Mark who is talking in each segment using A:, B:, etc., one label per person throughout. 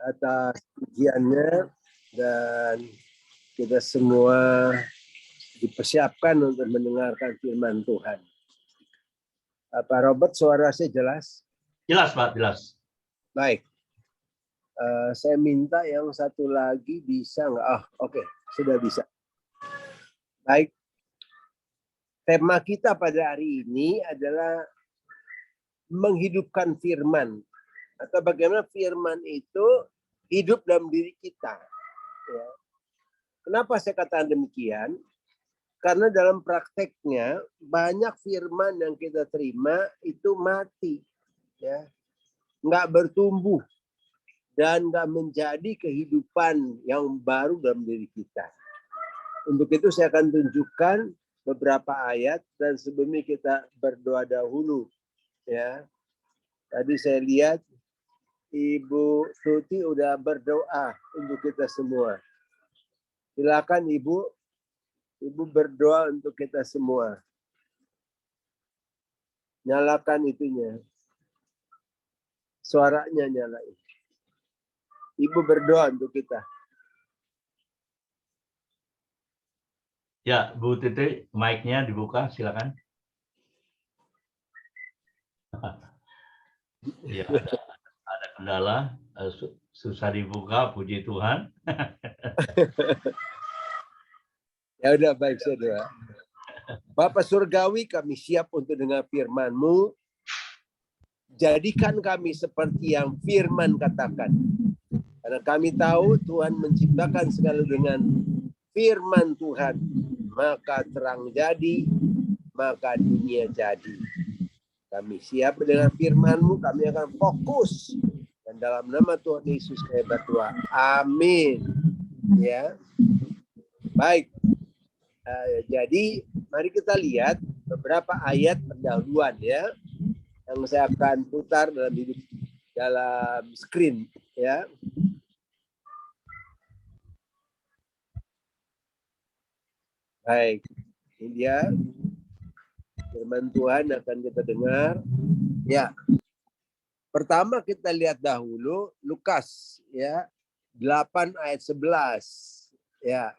A: atas pujiannya, dan kita semua dipersiapkan untuk mendengarkan firman Tuhan. Pak Robert, suara saya jelas?
B: Jelas, Pak, jelas.
A: Baik. Saya minta yang satu lagi bisa nggak? Oke, sudah bisa. Baik. Tema kita pada hari ini adalah menghidupkan firman. Atau bagaimana firman itu hidup dalam diri kita. Ya. Kenapa saya katakan demikian? Karena dalam prakteknya banyak firman yang kita terima itu mati. Ya. Nggak bertumbuh. Dan nggak menjadi kehidupan yang baru dalam diri kita. Untuk itu saya akan tunjukkan beberapa ayat, dan sebelumnya kita berdoa dahulu. Ya, tadi saya lihat Ibu Tuti udah berdoa untuk kita semua. Silakan Ibu berdoa untuk kita semua. Nyalakan itunya, suaranya nyalain. Ibu berdoa untuk kita.
B: Ya, Bu Titi, mic-nya dibuka, silakan. Ya, ada kendala, susah dibuka, puji Tuhan.
A: Ya udah, baik, saya doa. Bapa Surgawi, kami siap untuk dengar firman-Mu. Jadikan kami seperti yang firman katakan. Karena kami tahu Tuhan menciptakan segala dengan firman Tuhan. Maka terang jadi, maka dunia jadi. Kami siap dengan firman-Mu, kami akan fokus. Dan dalam nama Tuhan Yesus kami berdoa. Amin. Ya. Daik. Jadi mari kita lihat beberapa ayat pendahuluan ya. Yang saya akan putar dalam screen ya. Baik, ini dia firman Tuhan akan kita dengar. Ya, pertama kita lihat dahulu Lukas ya 8 ayat 11 ya.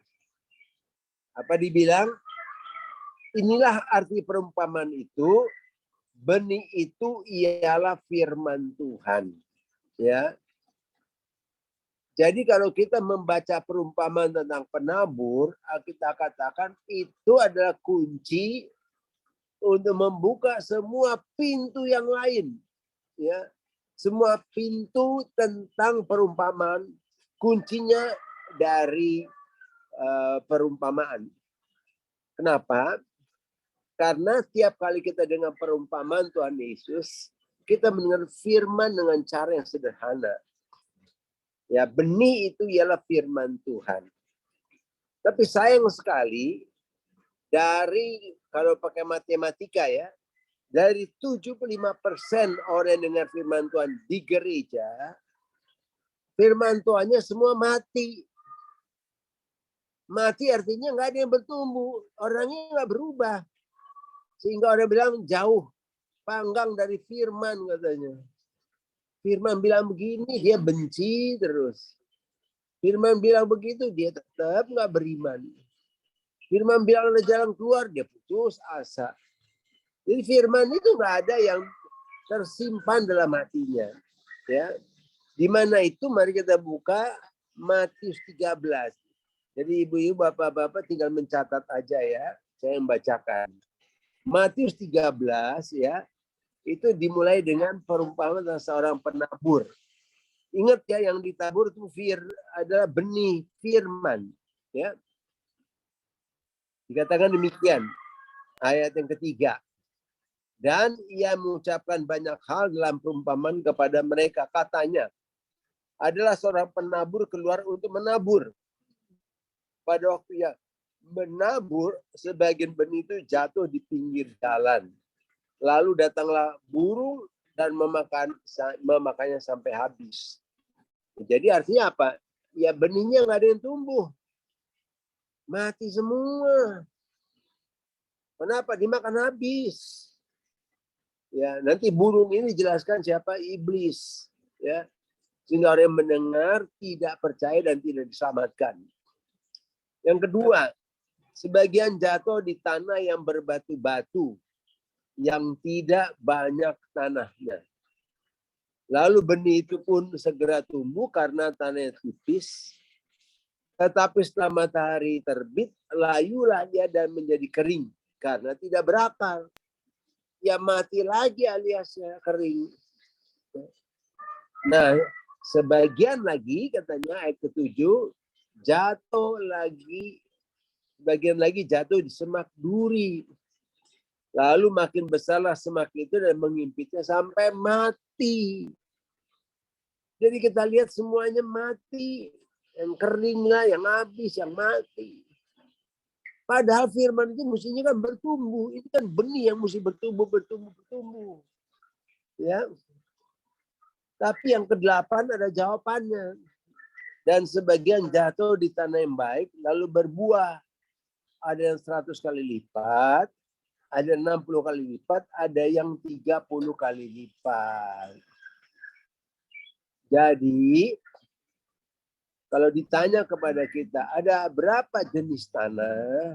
A: Apa dibilang? Inilah arti perumpamaan itu. Benih itu ialah firman Tuhan ya. Jadi kalau kita membaca perumpamaan tentang penabur, kita katakan itu adalah kunci untuk membuka semua pintu yang lain. Ya, semua pintu tentang perumpamaan, kuncinya dari perumpamaan. Kenapa? Karena tiap kali kita dengar perumpamaan Tuhan Yesus, kita mendengar firman dengan cara yang sederhana. Ya, benih itu ialah firman Tuhan. Tapi sayang sekali, dari kalau pakai matematika ya, dari 75% orang yang dengar firman Tuhan di gereja, firman Tuhannya semua mati. Mati artinya nggak ada yang bertumbuh, orangnya nggak berubah. Sehingga orang bilang jauh panggang dari firman katanya. Firman bilang begini, dia benci terus. Firman bilang begitu, dia tetap nggak beriman. Firman bilang ada jalan keluar, dia putus asa. Jadi firman itu nggak ada yang tersimpan dalam hatinya. Ya, di mana itu mari kita buka Matius 13. Jadi ibu-ibu, bapak-bapak tinggal mencatat aja ya. Saya membacakan. Matius 13 ya. Itu dimulai dengan perumpamaan tentang seorang penabur. Ingat ya, yang ditabur itu adalah benih firman. Ya. Dikatakan demikian. Ayat yang ketiga. Dan ia mengucapkan banyak hal dalam perumpamaan kepada mereka. Katanya, adalah seorang penabur keluar untuk menabur. Pada waktu yang menabur, sebagian benih itu jatuh di pinggir jalan. Lalu datanglah burung dan memakannya sampai habis. Jadi artinya apa? Ya benihnya nggak ada yang tumbuh. Mati semua. Kenapa? Dimakan habis. Ya, nanti burung ini dijelaskan siapa? Iblis. Ya. sehingga orang yang mendengar tidak percaya dan tidak diselamatkan. Yang kedua, sebagian jatuh di tanah yang berbatu-batu, yang tidak banyak tanahnya. Lalu benih itu pun segera tumbuh karena tanahnya tipis. Tetapi setelah matahari terbit, layulah dia dan menjadi kering karena tidak berakar. Ya mati lagi alias kering. Nah, sebagian lagi katanya ayat ke-7 jatuh lagi, bagian lagi jatuh di semak duri. Lalu makin besarlah semak itu dan mengimpitnya sampai mati. Jadi kita lihat semuanya mati. Yang kering lah, yang habis, yang mati. Padahal firman itu mestinya kan bertumbuh. Ini kan benih yang mesti bertumbuh. Ya. Tapi yang ke-8 ada jawabannya. Dan sebagian jatuh di tanah yang baik, lalu berbuah. Ada yang 100 kali lipat, ada 60 kali lipat, ada yang 30 kali lipat. Jadi, kalau ditanya kepada kita, ada berapa jenis tanah?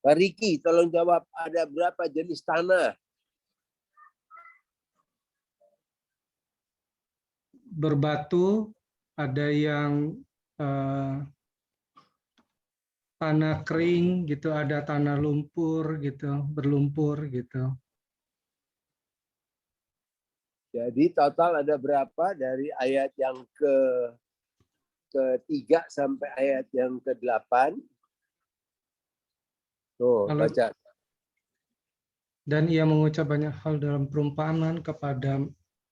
A: Pak Riki, tolong jawab, ada berapa jenis tanah?
C: Berbatu, ada yang tanah kering gitu, ada tanah lumpur gitu, berlumpur gitu.
A: Jadi total ada berapa dari ayat yang ke-3 sampai ayat yang ke-8? Tuh, baca.
C: Dan ia mengucap banyak hal dalam perumpamaan kepada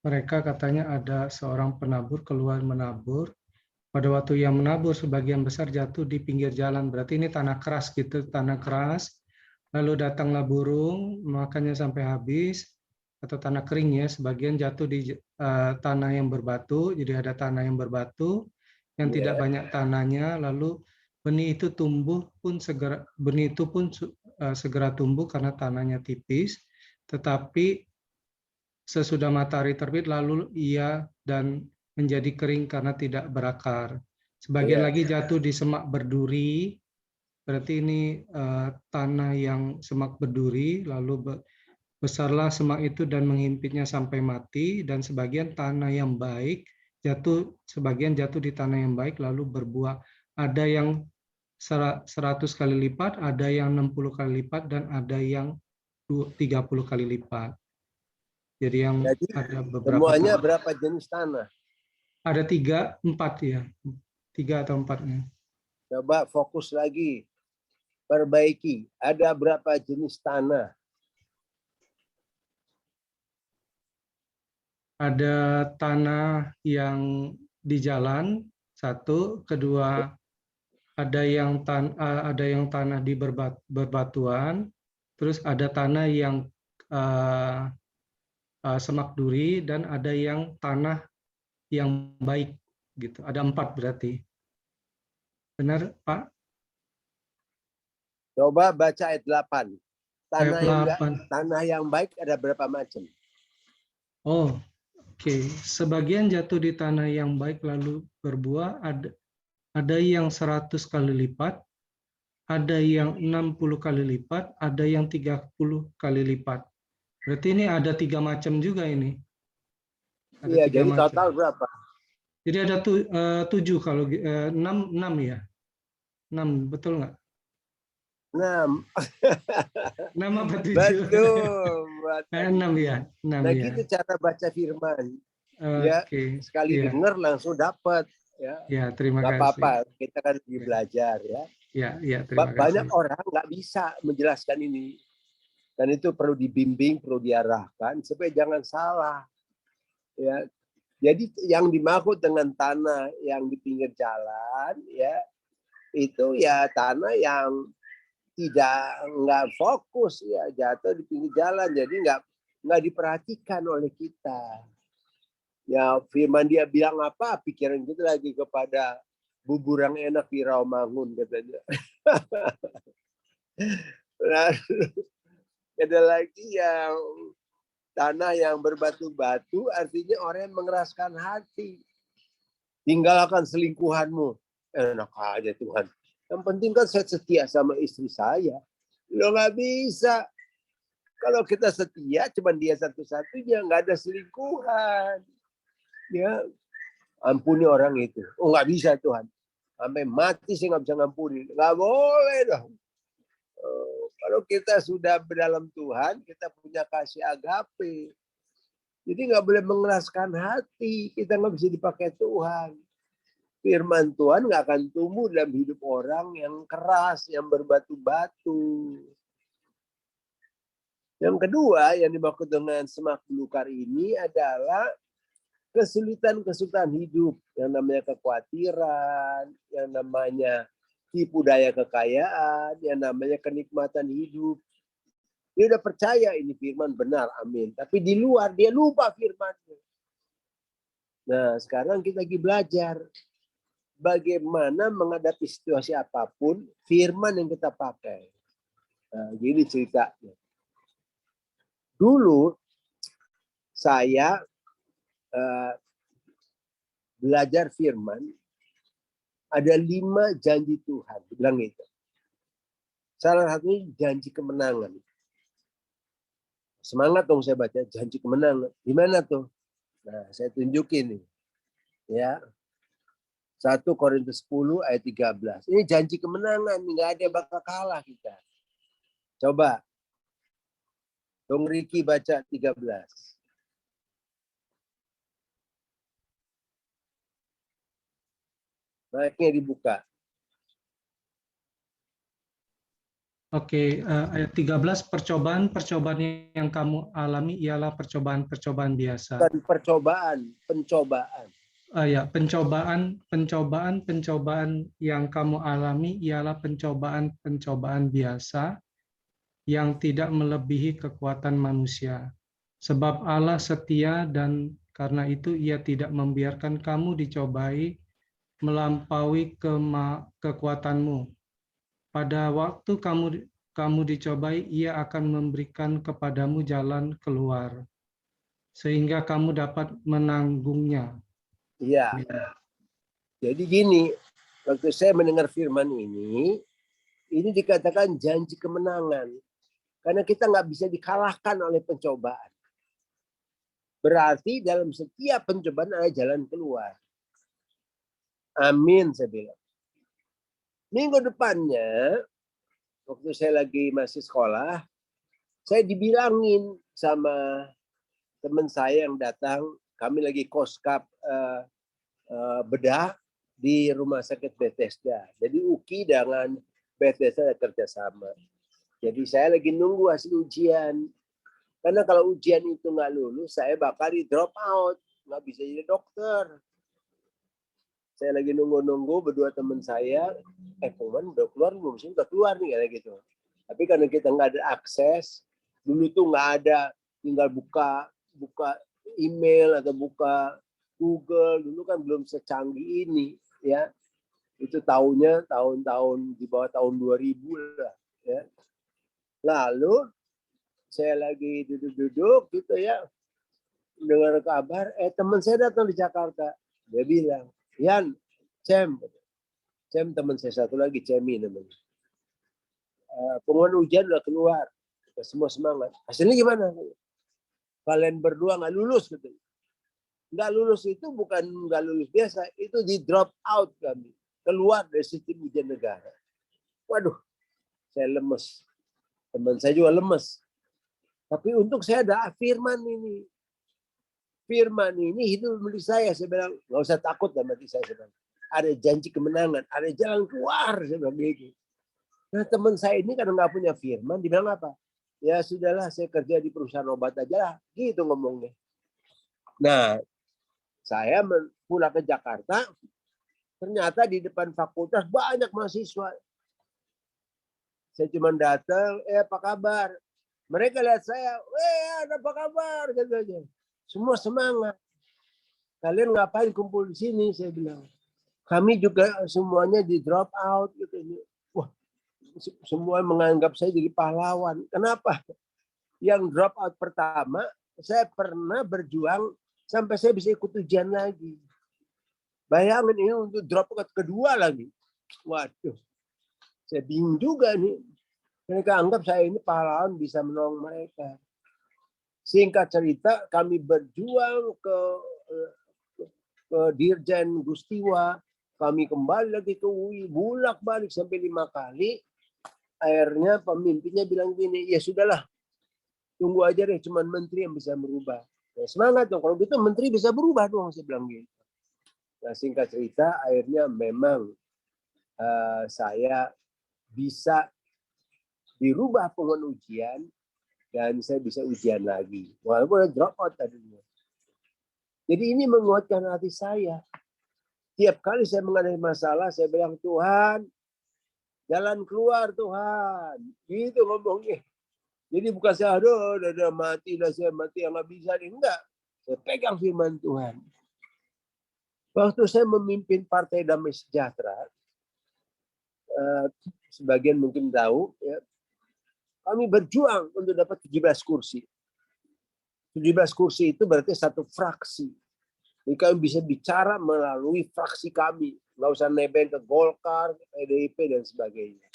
C: mereka, katanya ada seorang penabur keluar menabur. Pada waktu yang menabur, sebagian besar jatuh di pinggir jalan. Berarti ini tanah keras gitu, tanah keras. Lalu datanglah burung, makannya sampai habis. Atau tanah kering ya, sebagian jatuh di tanah yang berbatu. Jadi ada tanah yang berbatu, yang tidak banyak tanahnya. Lalu benih itu pun segera tumbuh karena tanahnya tipis. Tetapi sesudah matahari terbit, lalu ia dan menjadi kering karena tidak berakar. Sebagian lagi jatuh di semak berduri, berarti ini tanah yang semak berduri, lalu besarlah semak itu dan menghimpitnya sampai mati, dan sebagian tanah yang baik sebagian jatuh di tanah yang baik lalu berbuah. Ada yang 100 kali lipat, ada yang 60 kali lipat, dan ada yang 30 kali lipat. Jadi yang ada beberapa
A: semuanya
C: tanah.
A: berapa jenis tanah?
C: Ada 3, 4 ya. 3 atau 4-nya.
A: Coba fokus lagi. Perbaiki. Ada berapa jenis tanah?
C: Ada tanah yang di jalan, 1, kedua ada yang tanah di berbatuan, terus ada tanah yang semak duri, dan ada yang tanah yang baik gitu. Ada 4 berarti. Benar, Pak?
A: Coba baca ayat 8.
C: Ayat 8.
A: Tanah yang baik ada berapa macam?
C: Oh, oke. Sebagian jatuh di tanah yang baik lalu berbuah, ada yang 100 kali lipat, ada yang 60 kali lipat, ada yang 30 kali lipat. Berarti ini ada 3 macam juga ini.
A: Iya, jadi total berapa?
C: Jadi ada 7 kalau 6 ya. 6, betul nggak?
A: 6.
C: 6 apa 7?
A: Betul.
C: 6 ya. 6
A: nah,
C: ya.
A: gitu cara baca firman.
C: Oke.
A: Sekali dengar langsung dapat.
C: Ya, terima
A: kasih. Apa-apa, kita kan lagi belajar ya.
C: Ya, terima kasih.
A: Banyak orang nggak bisa menjelaskan ini. Dan itu perlu dibimbing, perlu diarahkan supaya jangan salah. Ya. Jadi yang dimaksud dengan tanah yang di pinggir jalan ya itu ya tanah yang nggak fokus ya, jatuh di pinggir jalan, jadi nggak diperhatikan oleh kita. Ya firman dia bilang apa, pikiran kita lagi kepada bubur yang enak di Rawamangun katanya. Lalu ada lagi yang Tanah yang berbatu-batu artinya orang yang mengeraskan hati. Tinggalkan selingkuhanmu. Enak aja Tuhan. Yang penting kan saya setia sama istri saya. Lo nggak bisa. Kalau kita setia, cuma dia satu-satunya, nggak ada selingkuhan. Ya, ampuni orang itu. Oh nggak bisa Tuhan. Sampai mati saya nggak bisa ngampuni. Nggak boleh dong. Kalau kita sudah berdalam Tuhan, kita punya kasih agape. Jadi nggak boleh mengeraskan hati. Kita nggak bisa dipakai Tuhan. Firman Tuhan nggak akan tumbuh dalam hidup orang yang keras, yang berbatu-batu. Yang kedua yang dimaksud dengan semak belukar ini adalah kesulitan-kesulitan hidup. Yang namanya kekhawatiran, yang namanya tipu daya kekayaan, yang namanya kenikmatan hidup. Dia udah percaya ini firman benar, amin. Tapi di luar dia lupa firmannya. Nah sekarang kita lagi belajar bagaimana menghadapi situasi apapun, firman yang kita pakai. Nah, gini ceritanya. Dulu saya belajar firman, ada 5 janji Tuhan, bilang itu. Salah satunya janji kemenangan. Semangat dong saya baca janji kemenangan. Gimana tuh? Nah, saya tunjukin nih. Ya. 1 Korintus 10 ayat 13. Ini janji kemenangan, nggak ada yang bakal kalah kita. Coba. Dong Riki baca 13. Mic-nya dibuka.
C: Oke, ayat 13, percobaan yang kamu alami ialah percobaan biasa.
A: Bukan percobaan, pencobaan.
C: Ya, pencobaan yang kamu alami ialah pencobaan biasa yang tidak melebihi kekuatan manusia. Sebab Allah setia dan karena itu Ia tidak membiarkan kamu dicobai melampaui kekuatanmu. Pada waktu kamu dicobai, Ia akan memberikan kepadamu jalan keluar, sehingga kamu dapat menanggungnya.
A: Iya. Jadi gini, waktu saya mendengar firman ini dikatakan janji kemenangan. Karena kita nggak bisa dikalahkan oleh pencobaan. Berarti dalam setiap pencobaan ada jalan keluar. Amin, saya bilang. Minggu depannya, waktu saya lagi masih sekolah, saya dibilangin sama teman saya yang datang, kami lagi koskap bedah di rumah sakit Bethesda. Jadi UKI dengan Bethesda kerjasama. Jadi saya lagi nunggu hasil ujian. Karena kalau ujian itu nggak lulus, saya bakal di drop out. Nggak bisa jadi dokter. Saya lagi nunggu berdua teman saya, pengumuman udah keluar belum sih? Udah keluar nih kayak gitu. Tapi karena kita nggak ada akses, dulu tuh nggak ada, tinggal buka email atau buka Google, dulu kan belum secanggih ini, ya. Itu tahun di bawah tahun 2000 lah, ya. Lalu saya lagi duduk gitu ya, dengar kabar, teman saya datang di Jakarta, dia bilang, Yan, Cem teman saya satu lagi, Cemi namanya. Pengumuman ujian udah keluar, kita semua semangat. Hasilnya gimana? Kalian berdua nggak lulus gitu. Nggak lulus itu bukan nggak lulus biasa, itu di drop out kami, keluar dari sistem ujian negara. Waduh, saya lemes, teman saya juga lemes. Tapi untuk saya ada firman ini. Firman ini hidup milik saya bilang, nggak usah takut dalam hati saya bilang. Ada janji kemenangan, ada jalan keluar, saya bilang gitu. Nah teman saya ini karena nggak punya firman, dibilang apa? Ya sudahlah, saya kerja di perusahaan obat aja lah, gitu ngomongnya. Nah, saya pulang ke Jakarta, ternyata di depan fakultas banyak mahasiswa. Saya cuma datang, apa kabar? Mereka lihat saya, ada apa kabar? Katanya. Semua semangat. Kalian ngapain kumpul di sini? Saya bilang. Kami juga semuanya di drop out. Gitu. Wah, semua menganggap saya jadi pahlawan. Kenapa? Yang drop out pertama saya pernah berjuang sampai saya bisa ikut ujian lagi. Bayangin ini untuk drop kedua lagi. Waduh, saya bingung juga nih. Mereka anggap saya ini pahlawan bisa menolong mereka. Singkat cerita, kami berjuang ke Dirjen Gustiwa, kami kembali lagi ke UI, bolak-balik sampai 5 kali. Akhirnya pemimpinnya bilang gini, ya sudahlah, tunggu aja deh, cuman menteri yang bisa berubah. Ya, semangat dong, kalau gitu menteri bisa berubah dong, saya bilang gitu. Nah, singkat cerita, akhirnya memang saya bisa dirubah pengujian dan saya bisa ujian lagi. Walaupun ada drop out tadinya. Jadi ini menguatkan hati saya. Tiap kali saya menghadapi masalah, saya bilang, Tuhan, jalan keluar Tuhan. Gitu ngomongnya. Jadi bukan saya, aduh, udah mati, saya mati, yang nggak bisa. Enggak. Saya pegang firman Tuhan. Waktu saya memimpin Partai Damai Sejahtera, sebagian mungkin tahu, ya, kami berjuang untuk dapat 17 kursi. 17 kursi itu berarti satu fraksi. Jadi kami bisa bicara melalui fraksi kami. Nggak usah nebeng ke Golkar, PDIP, dan sebagainya.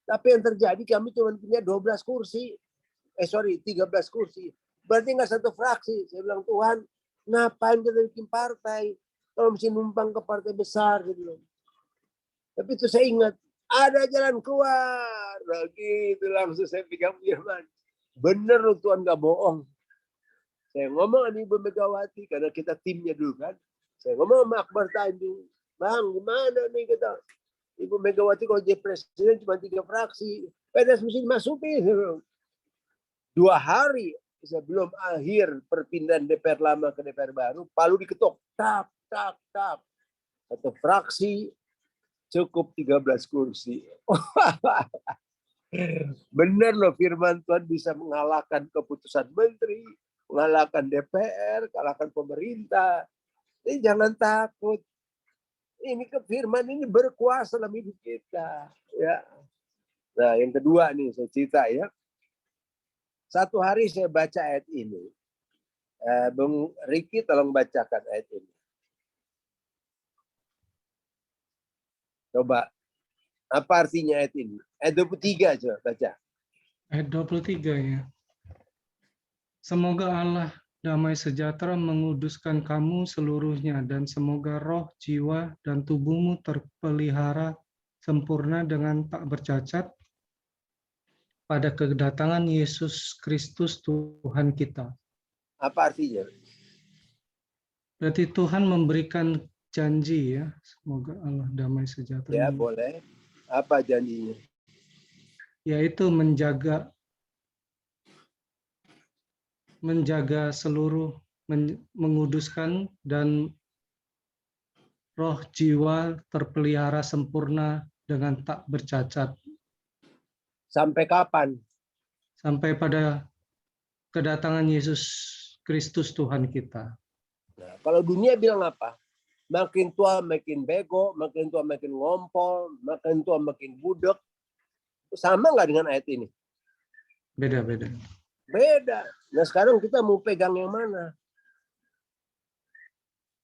A: Tapi yang terjadi kami cuma punya 12 kursi. 13 kursi. Berarti nggak satu fraksi. Saya bilang, Tuhan, ngapain kita bikin partai? Kalau mesti numpang ke partai besar. Gitu. Tapi itu saya ingat, ada jalan keluar. Nah, gitu langsung saya pegang firman. Bener loh Tuhan, gak bohong. Saya ngomong sama Ibu Megawati, karena kita timnya dulu kan. Saya ngomong sama Akbar Tanjung. Bang, gimana nih kita? Ibu Megawati kalau jadi presiden cuma 3 fraksi. PNS mesti dimasukin. 2 hari sebelum akhir perpindahan DPR lama ke DPR baru, palu diketok. Tak, tak, tak. Satu fraksi cukup 13 kursi. Benar loh firman Tuhan bisa mengalahkan keputusan menteri, mengalahkan DPR, mengalahkan pemerintah. Jadi jangan takut. Ini firman ini berkuasa dalam hidup kita. Ya. Nah, yang kedua nih saya cerita ya. Satu hari saya baca ayat ini. Bung Riki tolong bacakan ayat ini. Coba, apa artinya ayat ini? Ayat 23 coba baca.
C: Ayat 23 ya. Semoga Allah damai sejahtera menguduskan kamu seluruhnya, dan semoga roh, jiwa, dan tubuhmu terpelihara sempurna dengan tak bercacat pada kedatangan Yesus Kristus Tuhan kita.
A: Apa artinya?
C: Berarti Tuhan memberikan janji ya, semoga Allah damai sejahtera.
A: Ya, boleh. Apa janjinya?
C: Yaitu menjaga seluruh, menguduskan, dan roh jiwa terpelihara sempurna dengan tak bercacat.
A: Sampai kapan?
C: Sampai pada kedatangan Yesus Kristus Tuhan kita.
A: Nah, kalau dunia bilang apa? Makin tua makin bego, makin tua makin ngompol, makin tua makin budek. Sama nggak dengan ayat ini?
C: Beda-beda.
A: Beda. Nah sekarang kita mau pegang yang mana?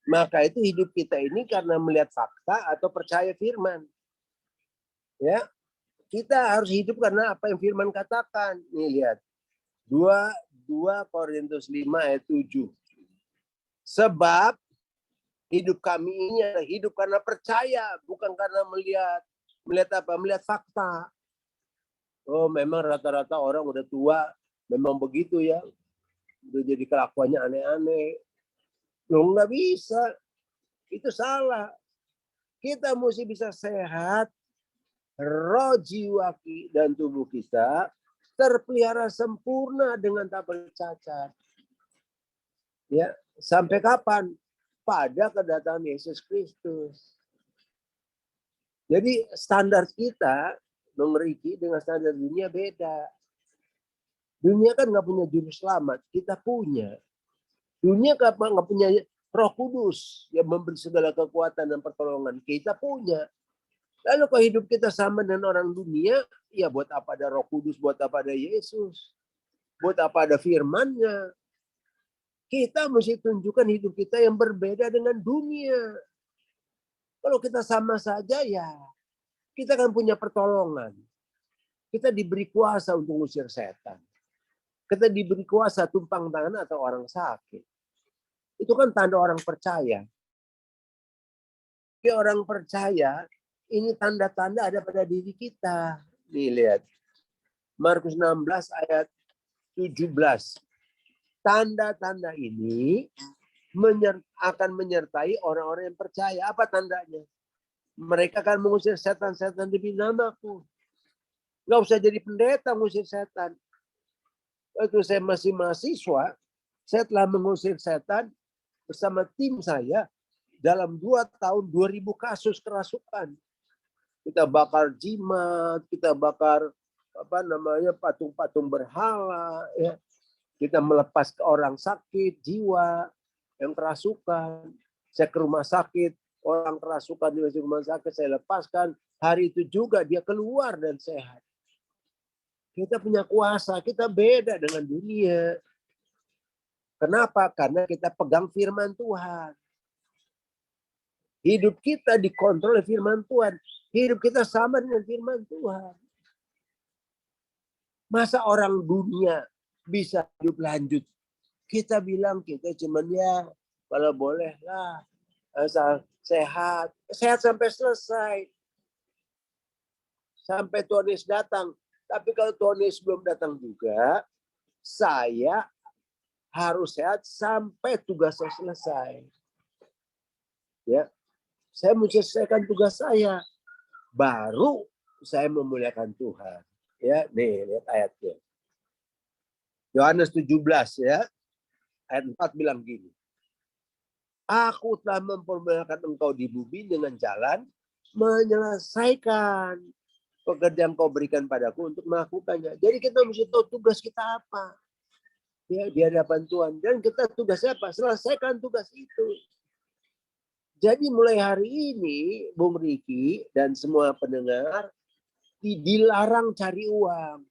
A: Maka itu hidup kita ini karena melihat fakta atau percaya firman. Ya, kita harus hidup karena apa yang firman katakan. Nih lihat. 2 Korintus 5 ayat 7. Sebab hidup kami ini adalah hidup karena percaya, bukan karena melihat fakta. Oh, memang rata-rata orang udah tua, memang begitu ya. Udah jadi kelakuannya aneh-aneh. Loh, nggak bisa. Itu salah. Kita mesti bisa sehat, roh, jiwa, dan tubuh kita terpelihara sempurna dengan tak bercacat. Ya, sampai kapan? Pada kedatangan Yesus Kristus. Jadi standar kita mengeriki dengan standar dunia beda. Dunia kan nggak punya juru selamat, kita punya. Dunia nggak punya Roh Kudus yang memberi segala kekuatan dan pertolongan, kita punya. Lalu kalau hidup kita sama dengan orang dunia, ya buat apa ada Roh Kudus, buat apa ada Yesus? Buat apa ada firman-Nya? Kita mesti tunjukkan hidup kita yang berbeda dengan dunia. Kalau kita sama saja ya, kita kan punya pertolongan. Kita diberi kuasa untuk mengusir setan. Kita diberi kuasa tumpang tangan atau orang sakit. Itu kan tanda orang percaya. Jadi orang percaya, ini tanda-tanda ada pada diri kita. Nih lihat. Markus 16 ayat 17. Tanda-tanda ini akan menyertai orang-orang yang percaya. Apa tandanya? Mereka akan mengusir setan-setan demi namaku. Nggak usah jadi pendeta mengusir setan. Waktu saya masih mahasiswa, saya telah mengusir setan bersama tim saya dalam 2 tahun 2000 kasus kerasukan. Kita bakar jimat, kita bakar patung-patung berhala, ya. Kita melepas ke orang sakit jiwa yang kerasukan. Saya ke rumah sakit, orang kerasukan di rumah sakit saya lepaskan. Hari itu juga dia keluar dan sehat. Kita punya kuasa, kita beda dengan dunia. Kenapa? Karena kita pegang firman Tuhan. Hidup kita dikontrol oleh firman Tuhan. Hidup kita sama dengan firman Tuhan. Masa orang dunia bisa hidup lanjut? Kita bilang kita cuman ya kalau boleh lah asal sehat. Sehat sampai selesai. Sampai Tuhan Yesus datang. Tapi kalau Tuhan Yesus belum datang juga, saya harus sehat sampai tugasnya selesai. Ya, saya menyelesaikan tugas saya, baru saya memuliakan Tuhan. Ya, nih lihat ayatnya. Yohanes 17 ya, ayat 4 bilang gini. Aku telah mempermuliakan engkau di bumi dengan jalan menyelesaikan pekerjaan kau berikan padaku untuk melakukannya. Jadi kita mesti tahu tugas kita apa. Ya, di hadapan Tuhan. Dan kita tugasnya apa? Selesaikan tugas itu. Jadi mulai hari ini, Bung Riki dan semua pendengar, dilarang cari uang.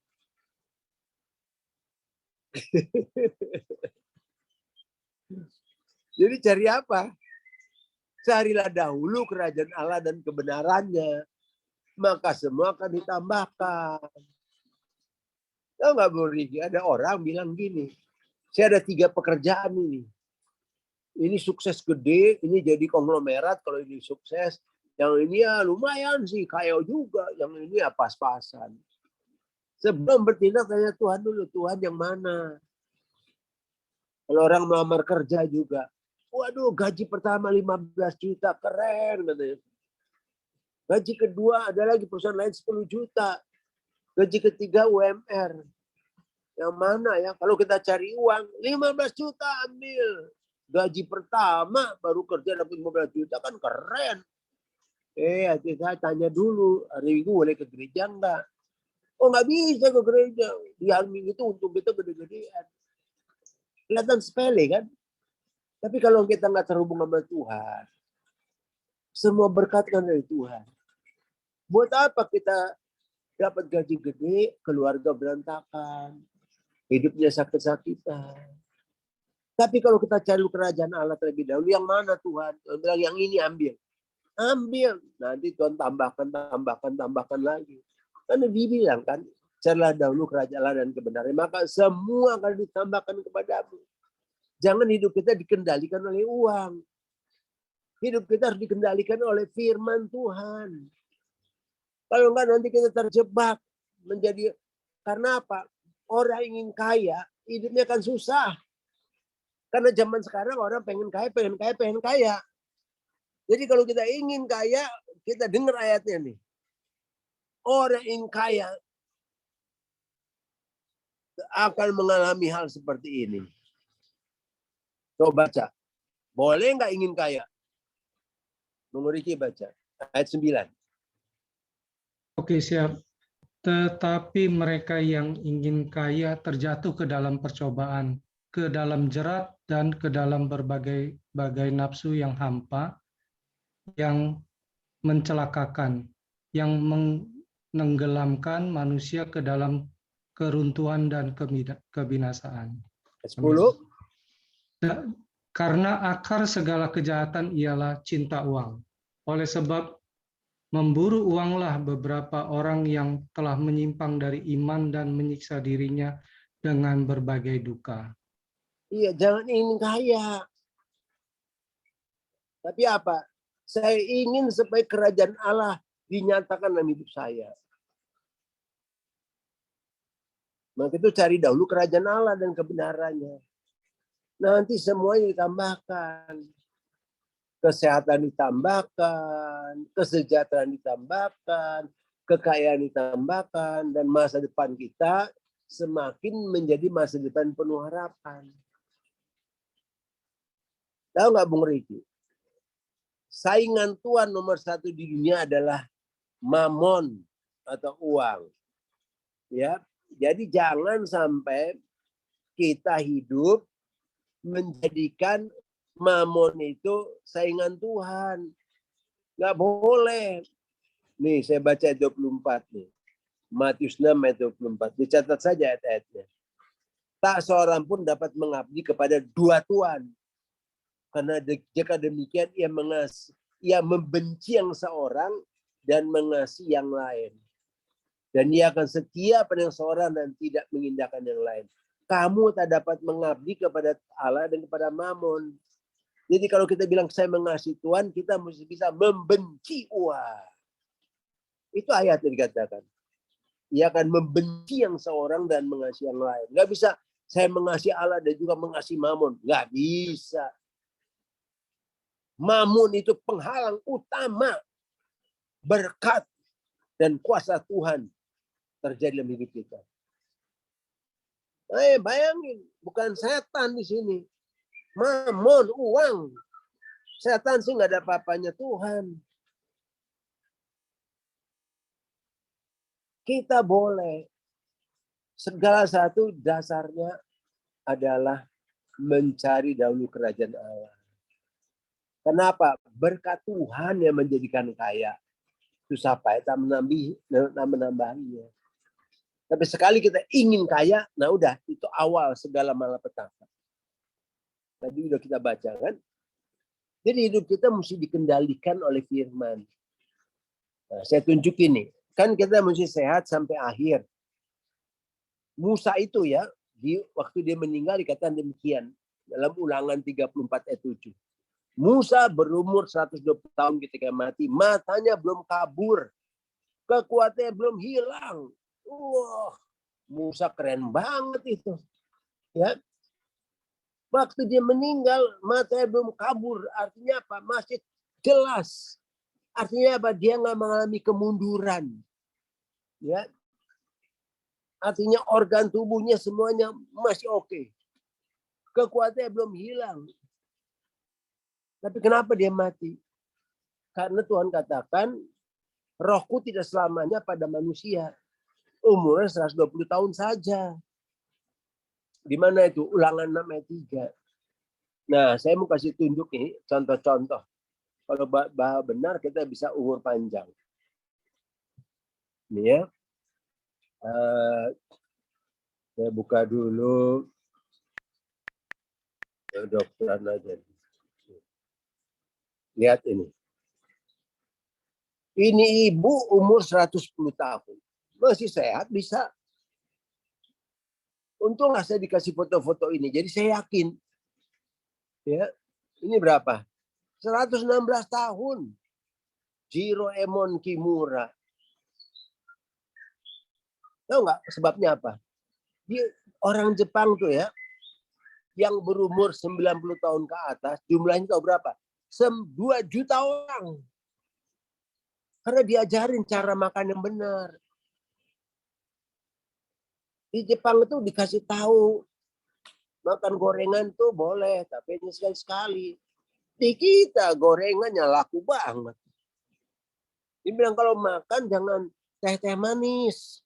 A: Jadi cari apa? Carilah dahulu kerajaan Allah dan kebenarannya. Maka semua akan ditambahkan. Tahu nggak Bu Riki? Ada orang bilang gini, saya ada 3 pekerjaan ini. Ini sukses gede, ini jadi konglomerat kalau ini sukses. Yang ini ya lumayan sih, kaya juga. Yang ini ya pas-pasan. Sebelum bertindak tanya Tuhan dulu, Tuhan yang mana? Kalau orang melamar kerja juga, waduh gaji pertama 15 juta, keren katanya. Gaji kedua ada lagi perusahaan lain 10 juta. Gaji ketiga UMR. Yang mana ya? Kalau kita cari uang, 15 juta ambil. Gaji pertama baru kerja dapat 15 juta kan keren. Saya tanya dulu, hari Minggu boleh ke gereja enggak? Oh nggak bisa ke gereja. Di hari Minggu itu untung kita gede-gedean. Kelihatan sepele kan? Tapi kalau kita nggak terhubung sama Tuhan, semua berkat kan dari Tuhan. Buat apa kita dapat gaji gede, keluarga berantakan, hidupnya sakit-sakitan. Tapi kalau kita cari kerajaan Allah terlebih dahulu, yang mana Tuhan? Tuhan bilang yang ini ambil. Ambil. Nanti Tuhan tambahkan lagi. Karena dibilang kan, carilah dahulu kerajaan Allah dan kebenaran, maka semua akan ditambahkan kepadamu. Jangan hidup kita dikendalikan oleh uang. Hidup kita harus dikendalikan oleh firman Tuhan. Kalau enggak nanti kita terjebak menjadi, karena apa? Orang ingin kaya, hidupnya akan susah. Karena zaman sekarang orang pengen kaya. Jadi kalau kita ingin kaya, kita dengar ayatnya nih. Orang ingin kaya akan mengalami hal seperti ini. Coba baca. Boleh nggak ingin kaya? Bung Riki baca. Ayat 9.
C: Oke, siap. Tetapi mereka yang ingin kaya terjatuh ke dalam percobaan, ke dalam jerat, dan ke dalam berbagai nafsu yang hampa, yang mencelakakan, yang menenggelamkan manusia ke dalam keruntuhan dan kebinasaan.
A: 10.
C: Karena akar segala kejahatan ialah cinta uang. Oleh sebab memburu uanglah beberapa orang yang telah menyimpang dari iman dan menyiksa dirinya dengan berbagai duka.
A: Iya, jangan ingin kaya. Tapi apa? Saya ingin supaya kerajaan Allah dinyatakan dalam hidup saya. Maka itu cari dahulu kerajaan Allah dan kebenarannya. Nanti semuanya ditambahkan. Kesehatan ditambahkan, kesejahteraan ditambahkan, kekayaan ditambahkan, dan masa depan kita semakin menjadi masa depan penuh harapan. Tahu nggak Bung Riki? Saingan Tuhan nomor 1 di dunia adalah mamon atau uang. Ya, jadi jangan sampai kita hidup menjadikan mamon itu saingan Tuhan. Nggak boleh. Nih saya baca ayat 24 nih. Matius 6 ayat 24. Dicatat saja ayat-ayatnya. Tak seorang pun dapat mengabdi kepada dua tuan. Karena jika demikian ia membenci yang seorang dan mengasihi yang lain. Dan ia akan setia pada yang seorang dan tidak mengindahkan yang lain. Kamu tak dapat mengabdi kepada Allah dan kepada mamon. Jadi kalau kita bilang saya mengasihi Tuhan, kita mesti bisa membenci uang. Itu ayat yang dikatakan. Ia akan membenci yang seorang dan mengasihi yang lain. Nggak bisa saya mengasihi Allah dan juga mengasihi mamon. Nggak bisa. Mamon itu penghalang utama berkat dan kuasa Tuhan terjadi dalam hidup kita. Bayangin, bukan setan di sini. Mamon, uang. Setan sih nggak ada apa-apanya Tuhan. Kita boleh. Segala satu dasarnya adalah mencari dahulu kerajaan Allah. Kenapa? Berkat Tuhan yang menjadikan kaya. Susah payah tak menambahinya. Tapi sekali kita ingin kaya, nah udah itu awal segala malapetaka. Tadi udah kita baca kan. Jadi hidup kita mesti dikendalikan oleh firman. Nah, saya tunjukin nih. Kan kita mesti sehat sampai akhir. Musa itu ya, waktu dia meninggal dikatakan demikian. Dalam Ulangan 34 ayat 7. Musa berumur 120 tahun ketika mati. Matanya belum kabur. Kekuatannya belum hilang. Wah, Musa keren banget itu. Ya. Waktu dia meninggal, matanya belum kabur. Artinya apa? Masih jelas. Artinya apa? Dia nggak mengalami kemunduran. Ya. Artinya organ tubuhnya semuanya masih oke. Kekuatannya belum hilang. Tapi kenapa dia mati? Karena Tuhan katakan, rohku tidak selamanya pada manusia. Umurnya 120 tahun saja. Di mana itu? Ulangan 6 ayat 3. Nah, saya mau kasih tunjuk nih contoh-contoh. Kalau benar kita bisa umur panjang. Ini ya. Saya buka dulu. Dokteran aja. Lihat ini. Ini ibu umur 110 tahun. Masih sehat bisa. Untunglah saya dikasih foto-foto ini. Jadi saya yakin. Ya, ini berapa? 116 tahun. Jiro Emon Kimura. Tahu nggak sebabnya apa? Dia orang Jepang tuh ya, yang berumur 90 tahun ke atas, jumlahnya tahu berapa? 2 juta orang. Karena diajarin cara makan yang benar. Di Jepang itu dikasih tahu makan gorengan tuh boleh, tapi hanya sekali-sekali. Di kita gorengannya laku banget. Dibilang kalau makan jangan teh-teh manis.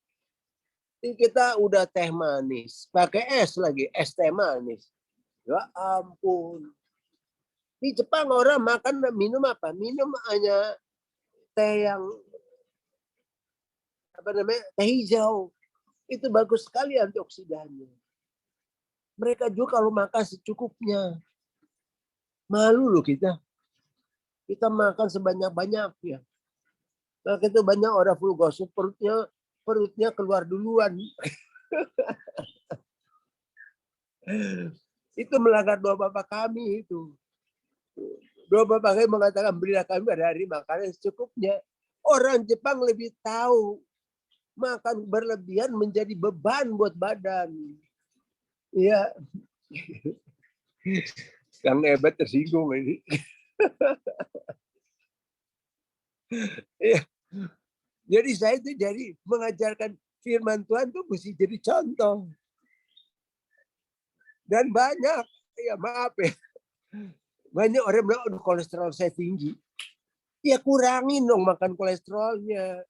A: Di kita udah teh manis, pakai es lagi, es teh manis. Ya ampun. Di Jepang orang makan minum apa? Minum hanya teh yang apa namanya? Teh hijau. Itu bagus sekali antioksidannya. Mereka juga kalau makan secukupnya. Malu loh kita. Kita makan sebanyak-banyaknya. Maka itu banyak orang full gosok perutnya keluar duluan. Itu melanggar doa Bapak kami itu. Doa Bapak kami mengatakan berilah kami pada hari makan yang secukupnya. Orang Jepang lebih tahu makan berlebihan menjadi beban buat badan. Ya, Kang Ebet tersinggung ini. Ya. Jadi saya itu jadi mengajarkan firman Tuhan tuh mesti jadi contoh. Dan banyak, ya maaf ya, banyak orang bilang, aduh kolesterol saya tinggi. Ya kurangin dong makan kolesterolnya.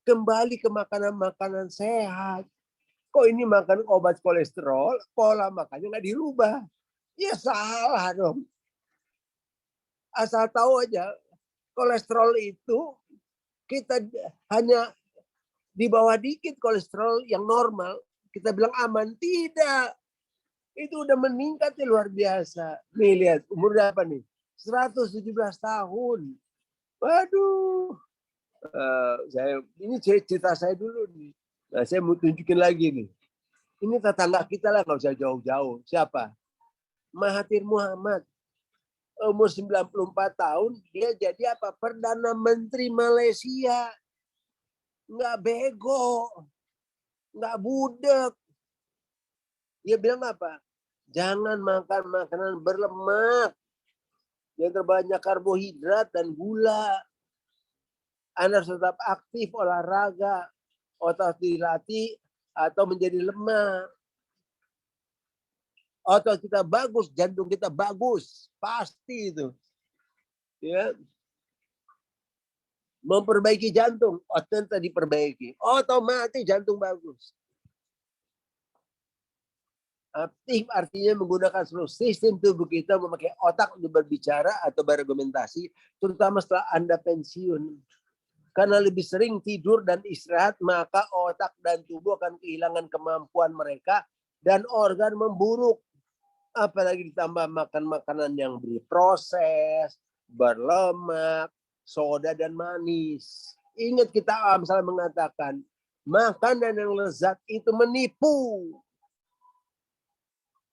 A: Kembali ke makanan-makanan sehat. Kok ini makan obat kolesterol, pola makannya nggak dirubah. Ya salah dong. Asal tahu aja, kolesterol itu kita hanya di bawah dikit kolesterol yang normal. Kita bilang aman. Tidak. Itu udah meningkat ya luar biasa. Nih lihat, umur berapa nih? 117 tahun. Waduh. Ini cerita saya dulu nih. Nah, saya mau tunjukin lagi nih. Ini tetangga kita lah, nggak usah jauh-jauh. Siapa? Mahathir Muhammad. Umur 94 tahun, dia jadi apa? Perdana Menteri Malaysia. Nggak bego. Nggak budek. Dia bilang apa? Jangan makan makanan berlemak. Yang terbanyak karbohidrat dan gula. Anda harus tetap aktif olahraga, otot dilatih atau menjadi lemah. Otot kita bagus, jantung kita bagus, pasti itu. Ya. Memperbaiki jantung, otot diperbaiki, otomatis jantung bagus. Aktif artinya menggunakan seluruh sistem tubuh kita, memakai otak untuk berbicara atau berargumentasi, terutama setelah Anda pensiun. Karena lebih sering tidur dan istirahat, maka otak dan tubuh akan kehilangan kemampuan mereka dan organ memburuk. Apalagi ditambah makan makanan yang berproses, berlemak, soda dan manis. Ingat kita Amsal mengatakan, makanan yang lezat itu menipu.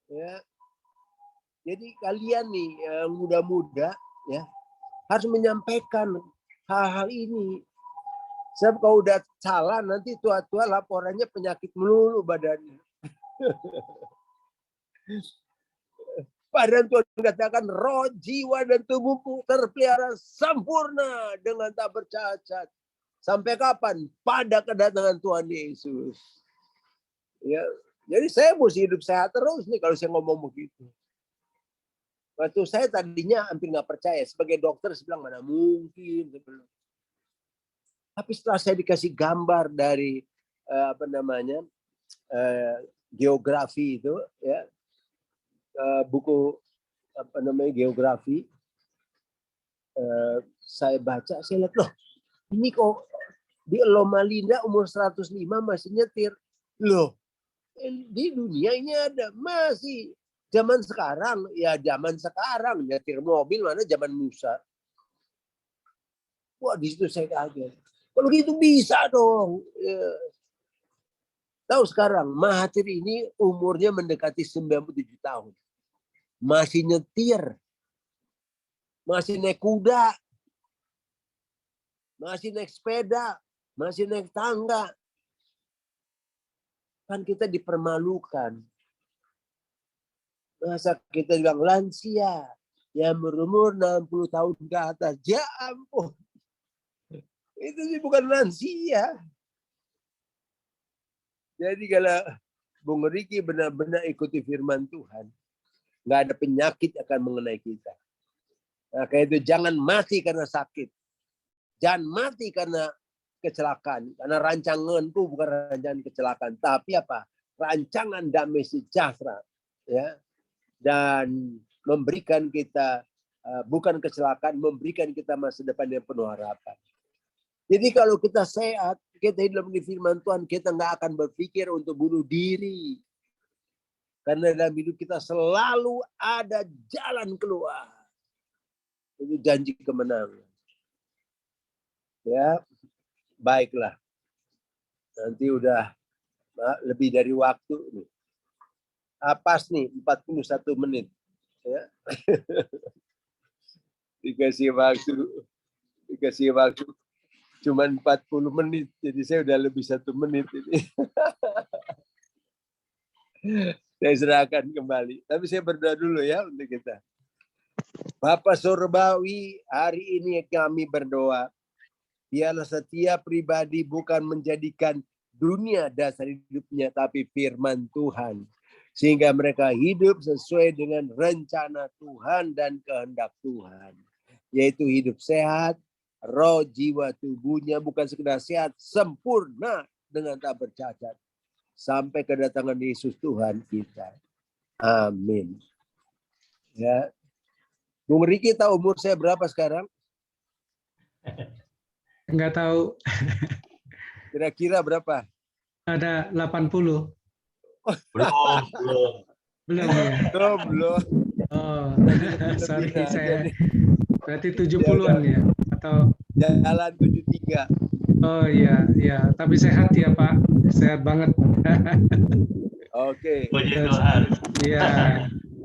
A: Ya. Jadi kalian nih yang muda-muda ya harus menyampaikan hal-hal ini. Sebab kalau udah salah nanti tua-tua laporannya penyakit melulu badannya. Padahal Tuhan katakan roh, jiwa, dan tubuhku terpelihara sempurna dengan tak bercacat. Sampai kapan? Pada kedatangan Tuhan Yesus. Ya, jadi saya mesti hidup sehat terus nih kalau saya ngomong begitu. Waktu saya tadinya hampir nggak percaya. Sebagai dokter saya bilang mana mungkin. Tapi setelah saya dikasih gambar dari geografi itu, ya buku geografi, saya baca, saya lihat loh, ini kok di Loma Linda umur 105 masih nyetir, loh di dunia ini ada masih zaman sekarang, ya zaman sekarang nyetir mobil mana zaman Musa. Wah di situ saya kaget. Kalau gitu bisa dong. Ya. Tahu sekarang Mahathir ini umurnya mendekati 97 tahun. Masih nyetir. Masih naik kuda. Masih naik sepeda. Masih naik tangga. Kan kita dipermalukan. Masa kita bilang lansia. Yang berumur 60 tahun ke atas. Ya ampun. Itu sih bukan lansia. Jadi kalau Bung Riki benar-benar ikuti firman Tuhan, nggak ada penyakit akan mengenai kita. Nah, kayak itu jangan mati karena sakit, jangan mati karena kecelakaan. Karena rancanganku bukan rancangan kecelakaan, tapi apa? Rancangan damai sejahtera, ya, dan memberikan kita bukan kecelakaan, memberikan kita masa depan yang penuh harapan. Jadi kalau kita sehat, kita hidup di firman Tuhan, kita nggak akan berpikir untuk bunuh diri. Karena dalam hidup kita selalu ada jalan keluar. Itu janji kemenangan. Ya, baiklah. Nanti udah lebih dari waktu nih. Pas nih 41 menit. Ya. Dikasih waktu cuma 40 menit, jadi saya udah lebih 1 menit ini. Saya serahkan kembali, tapi saya berdoa dulu ya untuk kita. Bapa Surgawi, hari ini kami berdoa, biarlah setiap pribadi bukan menjadikan dunia dasar hidupnya, tapi firman Tuhan. Sehingga mereka hidup sesuai dengan rencana Tuhan dan kehendak Tuhan. Yaitu hidup sehat, roh, jiwa, tubuhnya bukan sekedar sehat, sempurna dengan tak bercacat. Sampai kedatangan Yesus Tuhan kita. Amin. Ya. Bung Riki tahu umur saya berapa sekarang?
C: Enggak tahu.
A: Kira-kira berapa?
C: Ada 80.
B: Belum.
C: Belum ya?
A: Belum.
C: Oh,
A: Lebih
C: sorry
A: lah.
C: saya. Berarti 70-an ya? Atau
A: Jalan 73.
C: oh iya, iya. Tapi sehat ya Pak, sehat banget.
A: Oke.
B: Puji Tuhan.
C: Iya.